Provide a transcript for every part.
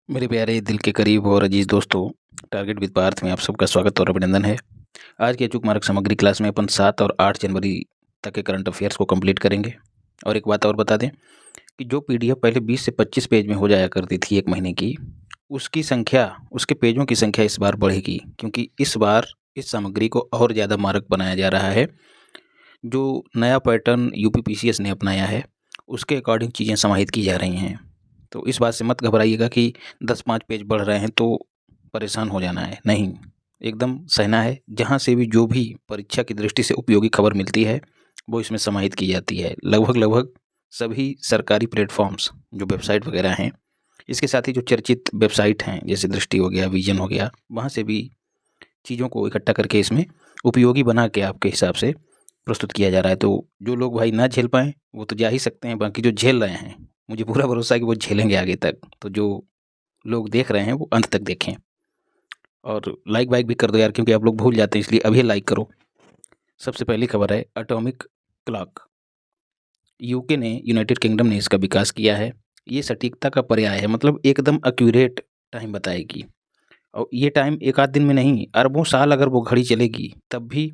मेरे प्यारे दिल के करीब और अजीज दोस्तों, टारगेट विद पार्थ में आप सबका स्वागत और अभिनंदन है। आज की अचूक मार्ग सामग्री क्लास में अपन 7 और 8 जनवरी तक के करंट अफेयर्स को कंप्लीट करेंगे। और एक बात और बता दें कि जो पीडीएफ पहले 20 से 25 पेज में हो जाया करती थी एक महीने की, उसके पेजों की संख्या इस बार बढ़ेगी, क्योंकि इस बार इस सामग्री को और ज़्यादा मारक बनाया जा रहा है। जो नया पैटर्न यूपीपीसीएस ने अपनाया है, उसके अकॉर्डिंग चीज़ें समाहित की जा रही हैं। तो इस बात से मत घबराइएगा कि 10-5 पेज बढ़ रहे हैं तो परेशान हो जाना है, नहीं, एकदम सहना है। जहाँ से भी जो भी परीक्षा की दृष्टि से उपयोगी खबर मिलती है वो इसमें समाहित की जाती है। लगभग सभी सरकारी प्लेटफॉर्म्स जो वेबसाइट वगैरह हैं, इसके साथ ही जो चर्चित वेबसाइट हैं जैसे दृष्टि हो गया, विजन हो गया, वहाँ से भी चीज़ों को इकट्ठा करके इसमें उपयोगी बना के आपके हिसाब से प्रस्तुत किया जा रहा है। तो जो लोग भाई ना झेल पाएँ वो तो जा ही सकते हैं, बाकी जो झेल रहे हैं मुझे पूरा भरोसा है कि वो झेलेंगे आगे तक। तो जो लोग देख रहे हैं वो अंत तक देखें और लाइक वाइक भी कर दो यार, क्योंकि आप लोग भूल जाते हैं, इसलिए अभी लाइक करो। सबसे पहली खबर है एटॉमिक क्लॉक। यूके ने, यूनाइटेड किंगडम ने इसका विकास किया है। ये सटीकता का पर्याय है, मतलब एकदम एक्यूरेट टाइम बताएगी। और ये टाइम एक आध दिन में नहीं, अरबों साल अगर वो घड़ी चलेगी तब भी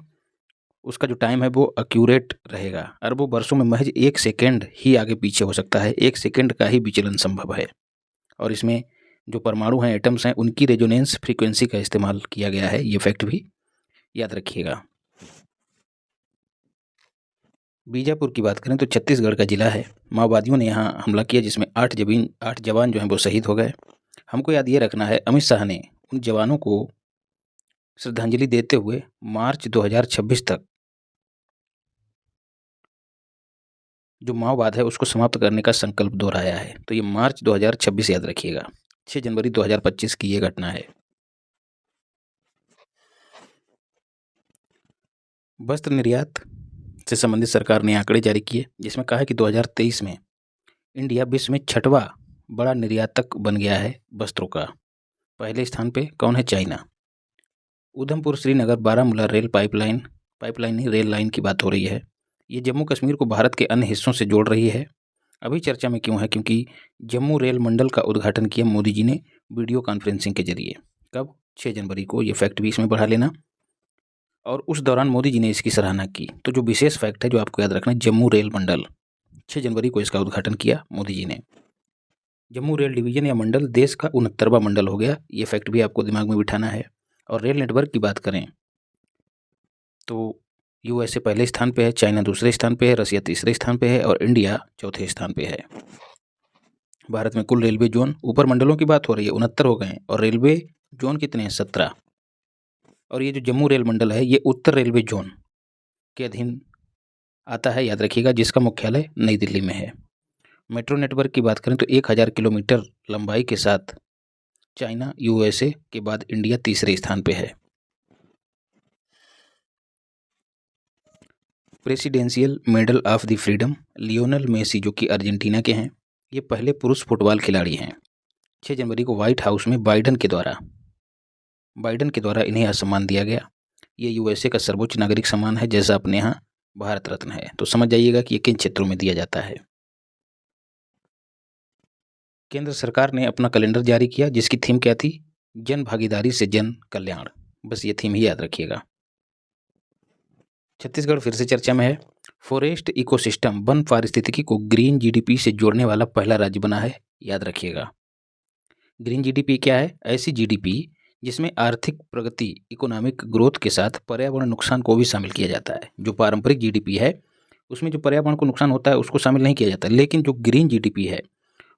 उसका जो टाइम है वो एक्यूरेट रहेगा। अरबों वर्षों में महज 1 सेकेंड ही आगे पीछे हो सकता है, 1 सेकेंड का ही विचलन संभव है। और इसमें जो परमाणु हैं, एटम्स हैं, उनकी रेजोनेंस फ्रीक्वेंसी का इस्तेमाल किया गया है। ये फैक्ट भी याद रखिएगा। बीजापुर की बात करें तो छत्तीसगढ़ का जिला है। माओवादियों ने यहाँ हमला किया जिसमें 8 जवान जो हैं वो शहीद हो गए। हमको याद ये रखना है, अमित शाह ने उन जवानों को श्रद्धांजलि देते हुए मार्च 2026 तक जो माओवाद है उसको समाप्त करने का संकल्प दोहराया है। तो ये मार्च 2026 याद रखिएगा। 6 जनवरी 2025 की ये घटना है। वस्त्र निर्यात से संबंधित सरकार ने आंकड़े जारी किए, जिसमें कहा है कि 2023 में इंडिया विश्व में 6वां बड़ा निर्यातक बन गया है वस्त्रों का। पहले स्थान पे कौन है? चाइना। उधमपुर श्रीनगर बारामूला पाइपलाइन नहीं, रेल लाइन की बात हो रही है। ये जम्मू कश्मीर को भारत के अन्य हिस्सों से जोड़ रही है। अभी चर्चा में क्यों है? क्योंकि जम्मू रेल मंडल का उद्घाटन किया मोदी जी ने वीडियो कॉन्फ्रेंसिंग के जरिए। कब? 6 जनवरी को। ये फैक्ट भी इसमें बढ़ा लेना। और उस दौरान मोदी जी ने इसकी सराहना की। तो जो विशेष फैक्ट है जो आपको याद रखना है, जम्मू रेल मंडल, 6 जनवरी को इसका उद्घाटन किया मोदी जी ने। जम्मू रेल डिवीजन या मंडल देश का 69वां मंडल हो गया। ये फैक्ट भी आपको दिमाग में बिठाना है। और रेल नेटवर्क की बात करें तो यूएसए पहले स्थान पे है, चाइना दूसरे स्थान पे है, रसिया तीसरे स्थान पे है और इंडिया चौथे स्थान पे है। भारत में कुल रेलवे जोन, ऊपर मंडलों की बात हो रही है, 69 हो गए हैं। और रेलवे जोन कितने हैं? 17। और ये जो जम्मू रेल मंडल है ये उत्तर रेलवे जोन के अधीन आता है, याद रखिएगा, जिसका मुख्यालय नई दिल्ली में है। मेट्रो नेटवर्क की बात करें तो 1000 किलोमीटर लंबाई के साथ चाइना, यूएसए के बाद इंडिया तीसरे स्थान पे है। Presidential medal of the freedom, Lionel Messi जो कि अर्जेंटीना के हैं, ये पहले पुरुष फुटबॉल खिलाड़ी हैं। 6 जनवरी को व्हाइट हाउस में बाइडन के द्वारा इन्हें यह सम्मान दिया गया। ये यूएसए का सर्वोच्च नागरिक सम्मान है, जैसा अपने यहाँ भारत रत्न है। तो समझ जाइएगा कि ये किन क्षेत्रों में दिया जाता है। केंद्र सरकार ने अपना कैलेंडर जारी किया जिसकी थीम क्या थी? जन भागीदारी से जन कल्याण। बस ये थीम ही याद रखिएगा। छत्तीसगढ़ फिर से चर्चा में है। फॉरेस्ट इकोसिस्टम, वन पारिस्थितिकी को ग्रीन जीडीपी से जोड़ने वाला पहला राज्य बना है, याद रखिएगा। ग्रीन जीडीपी क्या है? ऐसी जीडीपी जिसमें आर्थिक प्रगति, इकोनॉमिक ग्रोथ के साथ पर्यावरण नुकसान को भी शामिल किया जाता है। जो पारंपरिक जीडीपी है उसमें जो पर्यावरण को नुकसान होता है उसको शामिल नहीं किया जाता, लेकिन जो ग्रीन जीडीपी है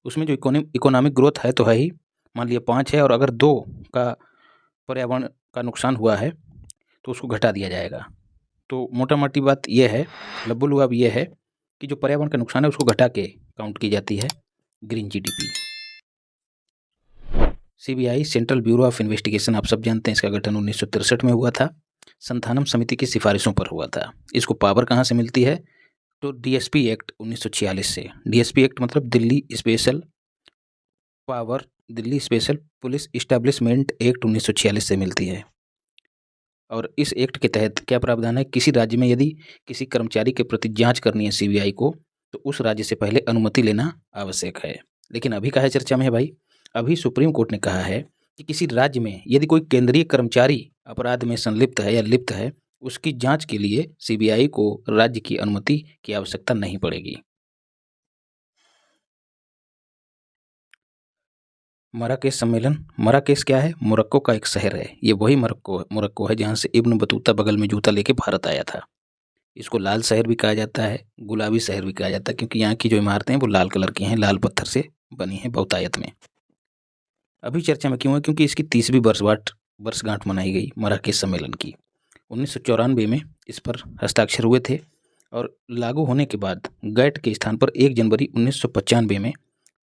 उसमें जो इकोनॉमिक ग्रोथ है तो है ही, मान लिया 5 है और अगर 2 का पर्यावरण का नुकसान हुआ है तो उसको घटा दिया जाएगा। तो मोटा मोटी बात यह है, लब्बू लुआब ये है कि जो पर्यावरण का नुकसान है उसको घटा के काउंट की जाती है green GDP. CBI, central bureau of investigation, आप सब जानते हैं इसका गठन 1963 में हुआ था। संथानम समिति की सिफारिशों पर हुआ था। इसको पावर कहाँ से मिलती है? तो डीएसपी एक्ट 1946 से। डीएसपी एक्ट मतलब Delhi special police establishment act 1946 से मिलती है। और इस एक्ट के तहत क्या प्रावधान है? किसी राज्य में यदि किसी कर्मचारी के प्रति जांच करनी है सीबीआई को, तो उस राज्य से पहले अनुमति लेना आवश्यक है। लेकिन अभी काहे चर्चा में है भाई? अभी सुप्रीम कोर्ट ने कहा है कि किसी राज्य में यदि कोई केंद्रीय कर्मचारी अपराध में संलिप्त है या लिप्त है, उसकी जांच के लिए सीबीआई को राज्य की अनुमति की आवश्यकता नहीं पड़ेगी। मराकेश सम्मेलन। मराकेश क्या है? मोरक्को का एक शहर है। ये वही मोरक्को है जहाँ से इब्न बतूता बगल में जूता लेके भारत आया था। इसको लाल शहर भी कहा जाता है, गुलाबी शहर भी कहा जाता है, क्योंकि यहाँ की जो इमारतें हैं वो लाल कलर की हैं, लाल पत्थर से बनी हैं बहुतायत में। अभी चर्चा में क्यों है? क्योंकि इसकी 30वीं वर्षगांठ मनाई गई मराकेश सम्मेलन की। 1994 में इस पर हस्ताक्षर हुए थे और लागू होने के बाद गैट के स्थान पर 1 जनवरी 1995 में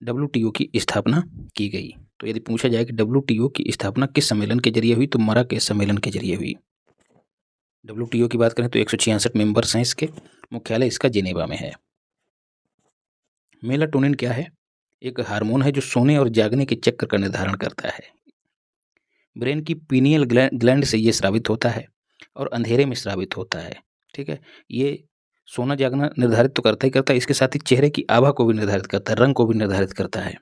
WTO की स्थापना की गई। तो यदि पूछा जाए कि WTO की स्थापना किस सम्मेलन के जरिए हुई, तो मराकेश सम्मेलन के जरिए हुई। WTO की बात करें तो 166 मेंबर्स हैं इसके, मुख्यालय इसका जेनेवा में है। मेलाटोनिन क्या है? एक हार्मोन है जो सोने और जागने के चक्र का निर्धारण करता है। ब्रेन की पीनियल ग्लैंड से ये स्रावित होता है और अंधेरे में स्रावित होता है। ठीक है, ये सोना जागना निर्धारित तो करता ही करता है, इसके साथ ही चेहरे की आभा को भी निर्धारित करता है, रंग को भी निर्धारित करता है।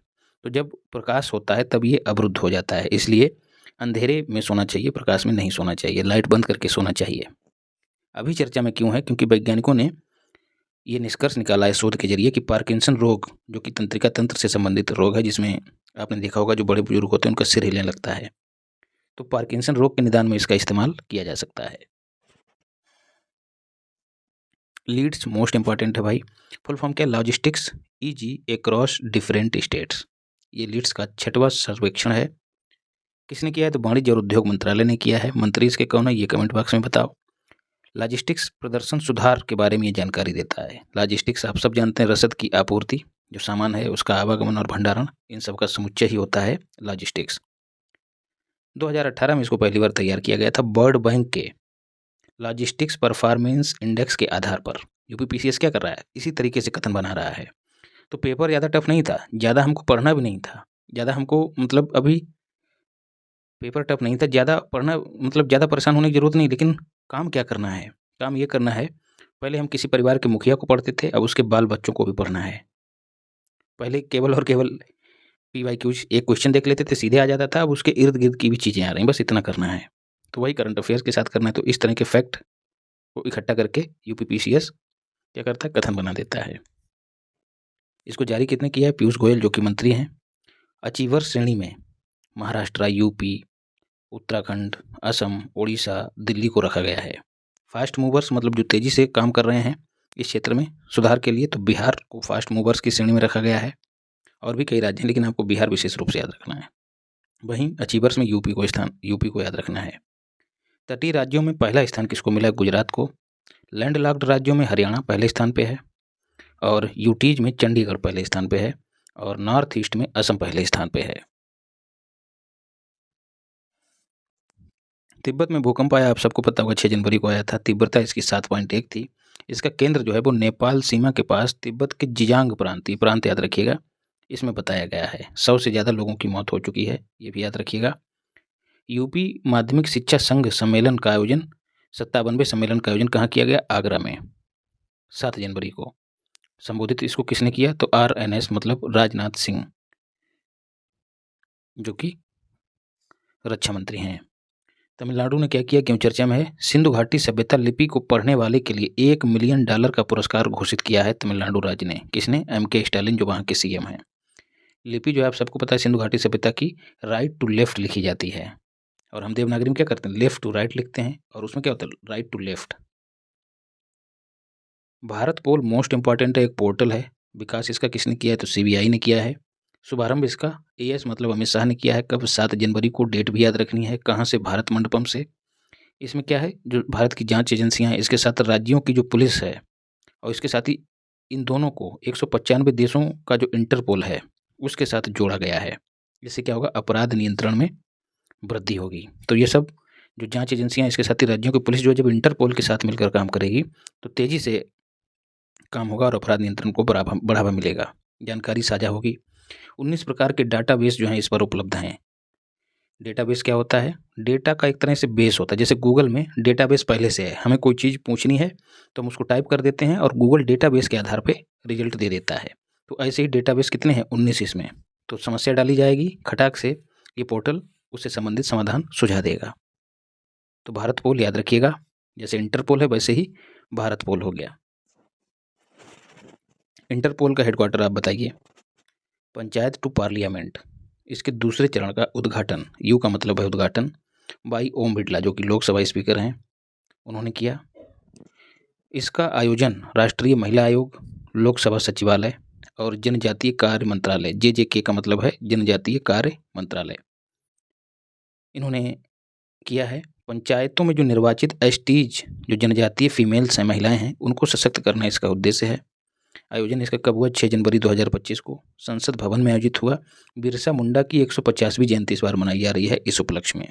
तो जब प्रकाश होता है तब ये अवरुद्ध हो जाता है, इसलिए अंधेरे में सोना चाहिए, प्रकाश में नहीं सोना चाहिए, लाइट बंद करके सोना चाहिए। अभी चर्चा में क्यों है? क्योंकि वैज्ञानिकों ने ये निष्कर्ष निकाला है शोध के जरिए कि पार्किंसन रोग, जो कि तंत्रिका तंत्र से संबंधित रोग है, जिसमें आपने देखा होगा जो बड़े बुजुर्ग होते हैं उनका सिर हिलने लगता है, तो पार्किंसन रोग के निदान में इसका इस्तेमाल किया जा सकता है। लीड्स मोस्ट इंपॉर्टेंट है भाई। फुल फॉर्म क्या? Logistics easy across different states. ये लीड्स का 6वां सर्वेक्षण है। किसने किया है? तो वाणिज्य और उद्योग मंत्रालय ने किया है। मंत्री इसके कौन है? ये कमेंट बॉक्स में बताओ। लॉजिस्टिक्स प्रदर्शन सुधार के बारे में ये जानकारी देता है। लॉजिस्टिक्स आप सब जानते हैं, रसद की आपूर्ति, जो सामान है उसका आवागमन और भंडारण, इन सब का समुच्चय ही होता है लॉजिस्टिक्स। 2018 में इसको पहली बार तैयार किया गया था वर्ल्ड बैंक के लॉजिस्टिक्स परफॉर्मेंस इंडेक्स के आधार पर। यूपीपीसीएस क्या कर रहा है? इसी तरीके से कथन बना रहा है। तो पेपर ज़्यादा टफ नहीं था, ज़्यादा हमको पढ़ना भी नहीं था, ज़्यादा हमको मतलब अभी पेपर टफ नहीं था, ज़्यादा पढ़ना मतलब ज़्यादा परेशान होने की ज़रूरत नहीं। लेकिन काम क्या करना है? काम ये करना है, पहले हम किसी परिवार के मुखिया को पढ़ते थे, अब उसके बाल बच्चों को भी पढ़ना है। पहले केवल और केवल PYQs एक क्वेश्चन देख लेते थे, सीधे आ जाता था, अब उसके इर्द गिर्द की भी चीज़ें आ रही हैं, बस इतना करना है। तो वही करंट अफेयर्स के साथ करना है। तो इस तरह के फैक्ट को इकट्ठा करके यूपीपीसीएस क्या करता है? कथन बना देता है। इसको जारी कितने किया है? पीयूष गोयल, जो कि मंत्री हैं। अचीवर श्रेणी में महाराष्ट्र, यूपी, उत्तराखंड, असम, ओडिशा, दिल्ली को रखा गया है। फास्ट मूवर्स मतलब जो तेज़ी से काम कर रहे हैं इस क्षेत्र में सुधार के लिए, तो बिहार को फास्ट मूवर्स की श्रेणी में रखा गया है। और भी कई राज्य हैं, लेकिन आपको बिहार विशेष रूप से याद रखना है। वहीं अचीवर्स में यूपी को याद रखना है। तटीय राज्यों में पहला स्थान किसको मिला? गुजरात को। लैंडलॉक्ड राज्यों में हरियाणा पहले स्थान पे है, और यूटीज में चंडीगढ़ पहले स्थान पे है, और नॉर्थ ईस्ट में असम पहले स्थान पे है। तिब्बत में भूकंप आया, आप सबको पता होगा, 6 जनवरी को आया था। तीव्रता इसकी 7.1 थी। इसका केंद्र जो है वो नेपाल सीमा के पास तिब्बत के जियांग प्रांत, ये प्रांत याद रखिएगा, इसमें बताया गया है। 100 से ज़्यादा लोगों की मौत हो चुकी है, ये भी याद रखिएगा। यूपी माध्यमिक शिक्षा संघ सम्मेलन का आयोजन, 57वें सम्मेलन का आयोजन कहाँ किया गया? आगरा में, 7 जनवरी को। संबोधित इसको किसने किया? तो RNS मतलब राजनाथ सिंह, जो कि रक्षा मंत्री हैं। तमिलनाडु ने क्या किया? क्यों चर्चा में है? सिंधु घाटी सभ्यता लिपि को पढ़ने वाले के लिए $1 मिलियन का पुरस्कार घोषित किया है तमिलनाडु राज्य ने। किसने? MK स्टालिन, जो वहाँ के CM हैं। लिपि जो है आप सबको पता है सिंधु घाटी सभ्यता की राइट टू लेफ्ट लिखी जाती है, और हम देवनागरी में क्या करते हैं? लेफ्ट टू राइट लिखते हैं, और उसमें क्या होता है? Right to left. Bharatpol most important है, एक पोर्टल है। विकास इसका किसने किया है? तो CBI ने किया है। शुभारंभ इसका AS मतलब अमित शाह ने किया है। कब? 7 जनवरी को। डेट भी याद रखनी है। कहाँ से? भारत मंडपम से। इसमें क्या है? जो भारत की जांच एजेंसियां हैं, इसके साथ राज्यों की जो पुलिस है, और इसके साथ ही इन दोनों को 195 देशों का जो इंटरपोल है उसके साथ जोड़ा गया है। इससे क्या होगा? अपराध नियंत्रण में वृद्धि होगी। तो ये सब जो जांच एजेंसियां, इसके साथ ही राज्यों की पुलिस जो है, जब इंटरपोल के साथ मिलकर काम करेगी तो तेज़ी से काम होगा और अपराध नियंत्रण को बढ़ावा मिलेगा, जानकारी साझा होगी। 19 प्रकार के डाटाबेस जो हैं इस पर उपलब्ध हैं। डेटाबेस क्या होता है? डेटा का एक तरह से बेस होता है। जैसे गूगल में डेटाबेस पहले से है, हमें कोई चीज़ पूछनी है तो हम उसको टाइप कर देते हैं और गूगल डेटाबेस के आधार पे रिजल्ट दे देता है। तो ऐसे ही डेटाबेस कितने हैं? 19 इसमें। तो समस्या डाली जाएगी, खटाक से ये पोर्टल उससे संबंधित समाधान सुझा देगा। तो भारत पोल याद रखिएगा, जैसे इंटरपोल है वैसे ही भारत पोल हो गया। इंटरपोल का हेडक्वार्टर आप बताइए। पंचायत टू पार्लियामेंट, इसके दूसरे चरण का उद्घाटन, यू का मतलब है उद्घाटन, बाई ओम बिड़ला जो कि लोकसभा स्पीकर हैं, उन्होंने किया। इसका आयोजन राष्ट्रीय महिला आयोग, लोकसभा सचिवालय और जनजातीय कार्य मंत्रालय, JJK का मतलब है जनजातीय कार्य मंत्रालय, इन्होंने किया है। पंचायतों में जो निर्वाचित एसटीज, जो जनजातीय फीमेल्स हैं, महिलाएं हैं, उनको सशक्त करना इसका उद्देश्य है। आयोजन इसका कब हुआ? 6 जनवरी 2025 को संसद भवन में आयोजित हुआ। बिरसा मुंडा की 150वीं जयंती इस बार मनाई जा रही है इस उपलक्ष्य में।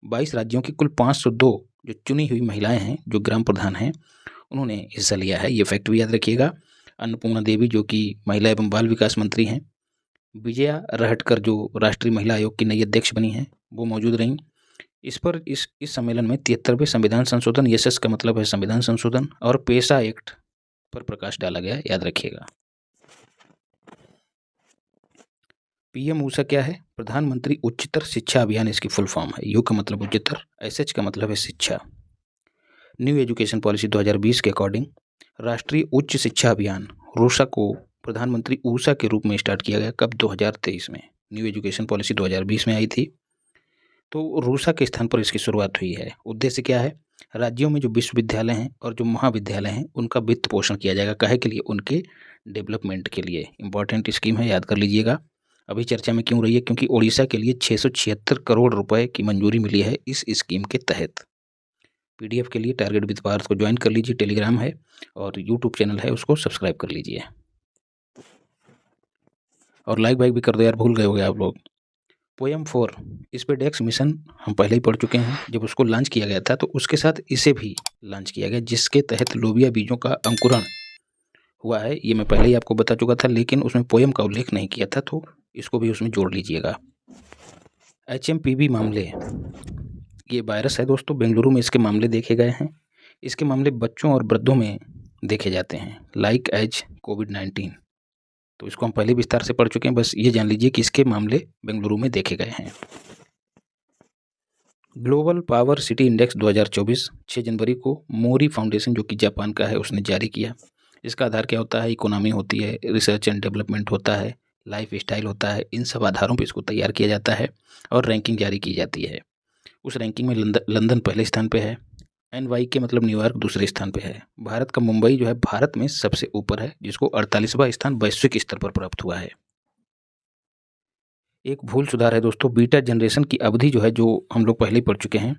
22 राज्यों की कुल 502 जो चुनी हुई महिलाएं हैं, जो ग्राम प्रधान हैं, उन्होंने हिस्सा लिया है। ये फैक्ट भी याद रखिएगा। अन्नपूर्णा देवी जो कि महिला एवं बाल विकास मंत्री हैं, विजया रहटकर जो राष्ट्रीय महिला आयोग की नई अध्यक्ष बनी हैं, वो मौजूद रहीं। इस पर इस सम्मेलन में 73वें संविधान संशोधन, यशस का मतलब है संविधान संशोधन, और पेशा एक्ट पर प्रकाश डाला गया, याद रखिएगा। PM ऊषा क्या है? प्रधानमंत्री उच्चतर शिक्षा अभियान इसकी फुल फॉर्म है। यू का मतलब उच्चतर, SH का मतलब है शिक्षा। न्यू एजुकेशन पॉलिसी 2020 के अकॉर्डिंग राष्ट्रीय उच्च शिक्षा अभियान रूसा को प्रधानमंत्री ऊषा के रूप में स्टार्ट किया गया। कब? 2023 में। न्यू एजुकेशन पॉलिसी 2020 में आई थी, तो रूसा के स्थान पर इसकी शुरुआत हुई है। उद्देश्य क्या है? राज्यों में जो विश्वविद्यालय हैं और जो महाविद्यालय हैं, उनका वित्त पोषण किया जाएगा। काहे के लिए? उनके डेवलपमेंट के लिए। इंपॉर्टेंट स्कीम है, याद कर लीजिएगा। अभी चर्चा में क्यों रही है? क्योंकि ओडिशा के लिए 676 करोड़ रुपए की मंजूरी मिली है इस स्कीम के तहत। PDF के लिए टारगेट विद पार्थ को ज्वाइन कर लीजिए, टेलीग्राम है और यूट्यूब चैनल है, उसको सब्सक्राइब कर लीजिए। और लाइक वाइक भी कर दो यार, भूल गए होगे आप लोग। पोएम 4, इस पे डेक्स मिशन हम पहले ही पढ़ चुके हैं। जब उसको लॉन्च किया गया था तो उसके साथ इसे भी लॉन्च किया गया, जिसके तहत लोबिया बीजों का अंकुरण हुआ है। ये मैं पहले ही आपको बता चुका था, लेकिन उसमें पोएम का उल्लेख नहीं किया था, तो इसको भी उसमें जोड़ लीजिएगा। HMPV मामले, ये वायरस है दोस्तों, बेंगलुरु में इसके मामले देखे गए हैं। इसके मामले बच्चों और वृद्धों में देखे जाते हैं, लाइक एज कोविड-19। तो इसको हम पहले विस्तार से पढ़ चुके हैं, बस ये जान लीजिए कि इसके मामले बेंगलुरु में देखे गए हैं। ग्लोबल पावर सिटी इंडेक्स 2024 6 जनवरी को मोरी फाउंडेशन जो कि जापान का है, उसने जारी किया। इसका आधार क्या होता है? इकोनॉमी होती है, रिसर्च एंड डेवलपमेंट होता है, लाइफ स्टाइल होता है। इन सब आधारों पर इसको तैयार किया जाता है और रैंकिंग जारी की जाती है। उस रैंकिंग में लंदन पहले स्थान पे है, NY के मतलब न्यूयॉर्क दूसरे स्थान पे है। भारत का मुंबई जो है भारत में सबसे ऊपर है, जिसको 48वां स्थान वैश्विक स्तर पर प्राप्त हुआ है। एक भूल सुधार है दोस्तों, बीटा जनरेशन की अवधि जो है, जो हम लोग पहले ही पढ़ चुके हैं,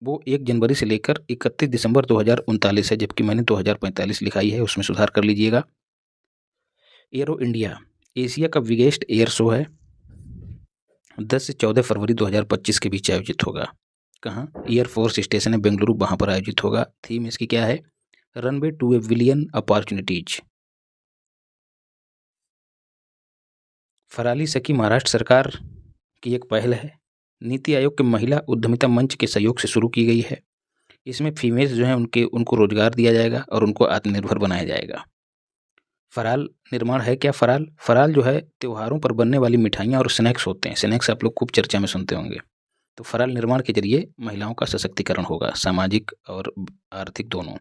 वो 1 जनवरी से लेकर 31 दिसंबर 2039 है, जबकि मैंने 2045 लिखाई है, उसमें सुधार कर लीजिएगा। एरो इंडिया एशिया का बिगेस्ट एयर शो है, 10 से 14 फरवरी 2025 के बीच आयोजित होगा। कहाँ? एयरफोर्स स्टेशन है बेंगलुरु, वहाँ पर आयोजित होगा। थीम इसकी क्या है? Runway to a billion opportunities. फराली सखी महाराष्ट्र सरकार की एक पहल है, नीति आयोग के महिला उद्यमिता मंच के सहयोग से शुरू की गई है। इसमें फीमेल्स जो हैं उनको रोजगार दिया जाएगा और उनको आत्मनिर्भर बनाया जाएगा। फराल निर्माण है क्या? फराल जो है त्योहारों पर बनने वाली मिठाइयाँ और स्नैक्स होते हैं। स्नैक्स आप लोग खूब चर्चा में सुनते होंगे। तो फराल निर्माण के जरिए महिलाओं का सशक्तिकरण होगा, सामाजिक और आर्थिक दोनों।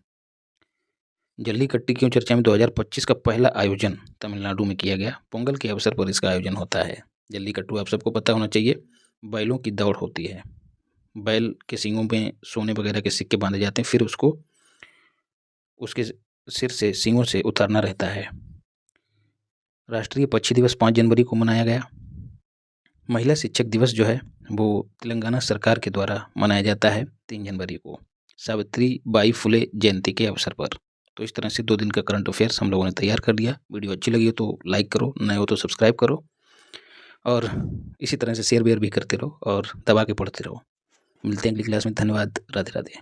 जल्लीकट्टी क्यों चर्चा में? 2025 का पहला आयोजन तमिलनाडु में किया गया। पोंगल के अवसर पर इसका आयोजन होता है। जल्लीकट्टू आप सबको पता होना चाहिए, बैलों की दौड़ होती है। बैल के सींगों में सोने वगैरह के सिक्के बांधे जाते हैं, फिर उसको उसके सिर से, सींगों से उतारना रहता है। राष्ट्रीय पक्षी दिवस 5 जनवरी को मनाया गया। महिला शिक्षक दिवस जो है वो तेलंगाना सरकार के द्वारा मनाया जाता है 3 जनवरी को, सावित्री बाई फुले जयंती के अवसर पर। तो इस तरह से 2 दिन का करंट अफेयर्स हम लोगों ने तैयार कर लिया। वीडियो अच्छी लगी हो तो लाइक करो, नए हो तो सब्सक्राइब करो, और इसी तरह से शेयर वेयर भी करते रहो और दबा के पढ़ते रहो। मिलते हैं अगली क्लास में। धन्यवाद। राधे राधे।